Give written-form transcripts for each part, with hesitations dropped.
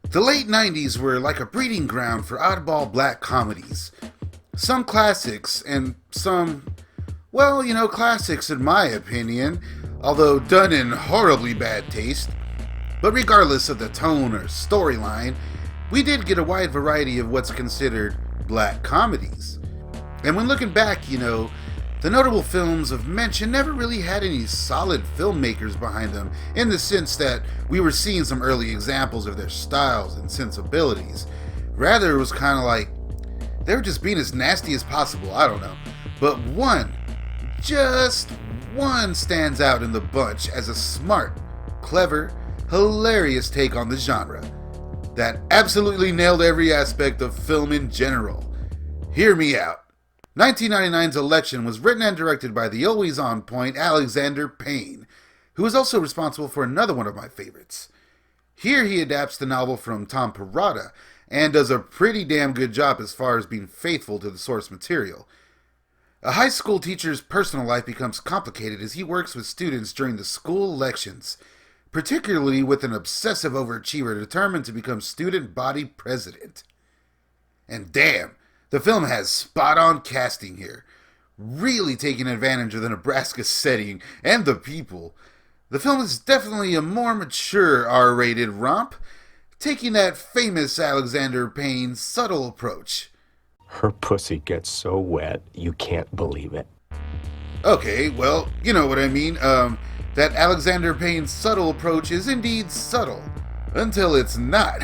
The late 90s were like a breeding ground for oddball black comedies. Some classics and some, well, classics in my opinion, although done in horribly bad taste. But regardless of the tone or storyline, we did get a wide variety of what's considered black comedies. And when looking back, the notable films of mention never really had any solid filmmakers behind them, in the sense that we were seeing some early examples of their styles and sensibilities. Rather, it was kind of like they were just being as nasty as possible, I don't know. But just one stands out in the bunch as a smart, clever, hilarious take on the genre that absolutely nailed every aspect of film in general. Hear me out. 1999's Election was written and directed by the always on point Alexander Payne, who is also responsible for another one of my favorites. Here he adapts the novel from Tom Perrotta and does a pretty damn good job as far as being faithful to the source material. A high school teacher's personal life becomes complicated as he works with students during the school elections, particularly with an obsessive overachiever determined to become student body president. And damn, the film has spot-on casting here, really taking advantage of the Nebraska setting and the people. The film is definitely a more mature R-rated romp, taking that famous Alexander Payne subtle approach. Her pussy gets so wet, you can't believe it. Okay, well, you know what I mean. That Alexander Payne's subtle approach is indeed subtle, until it's not.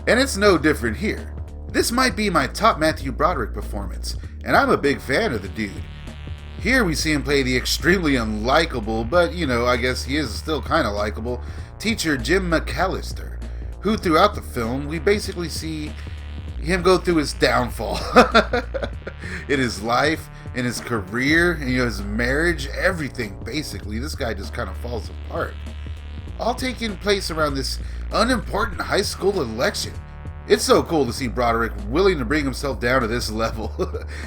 And it's no different here. This might be my top Matthew Broderick performance, and I'm a big fan of the dude. Here we see him play the extremely unlikable, but I guess he is still kinda likable, teacher Jim McAllister, who throughout the film we basically see him go through his downfall. In his life, in his career, and his marriage, everything basically. This guy just kind of falls apart. All taking place around this unimportant high school election. It's so cool to see Broderick willing to bring himself down to this level.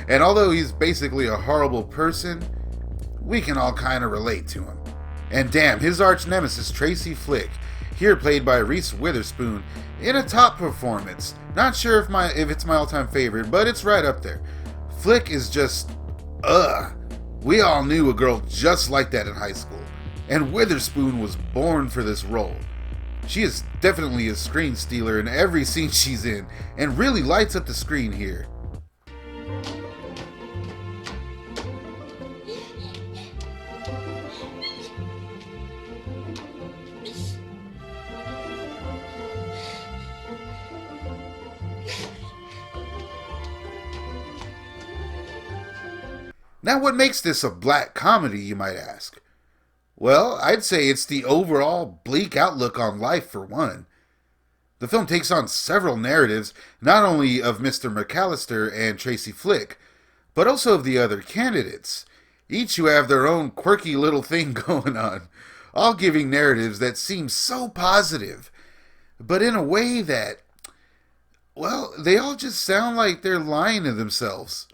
And although he's basically a horrible person, we can all kind of relate to him. And damn, his arch nemesis Tracy Flick, here played by Reese Witherspoon, in a top performance. Not sure if it's my all-time favorite, but it's right up there. Flick is just, we all knew a girl just like that in high school, and Witherspoon was born for this role. She is definitely a screen stealer in every scene she's in, and really lights up the screen here. Now, what makes this a black comedy, you might ask? Well, I'd say it's the overall bleak outlook on life, for one. The film takes on several narratives, not only of Mr. McAllister and Tracy Flick, but also of the other candidates, each who have their own quirky little thing going on, all giving narratives that seem so positive, but in a way that, well, they all just sound like they're lying to themselves.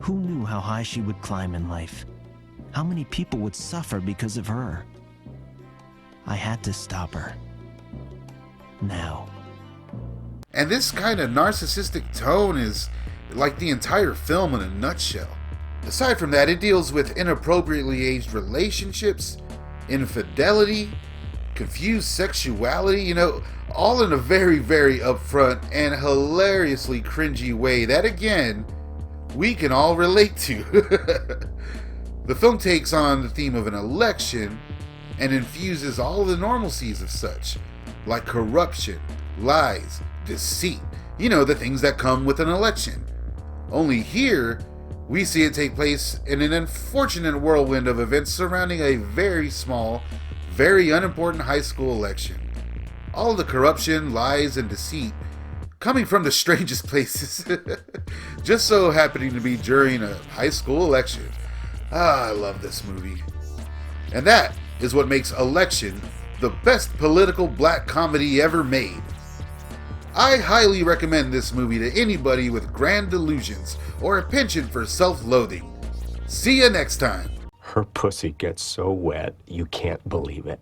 Who knew how high she would climb in life? How many people would suffer because of her? I had to stop her. Now. And this kind of narcissistic tone is like the entire film in a nutshell. Aside from that, it deals with inappropriately aged relationships, infidelity, confused sexuality, all in a very, very upfront and hilariously cringy way that, again, we can all relate to. The film takes on the theme of an election and infuses all the normalcies of such, like corruption, lies, deceit, the things that come with an election. Only here, we see it take place in an unfortunate whirlwind of events surrounding a very small, very unimportant high school election. All the corruption, lies, and deceit coming from the strangest places, just so happening to be during a high school election. I love this movie. And that is what makes Election the best political black comedy ever made. I highly recommend this movie to anybody with grand delusions or a penchant for self-loathing. See ya next time. Her pussy gets so wet, you can't believe it.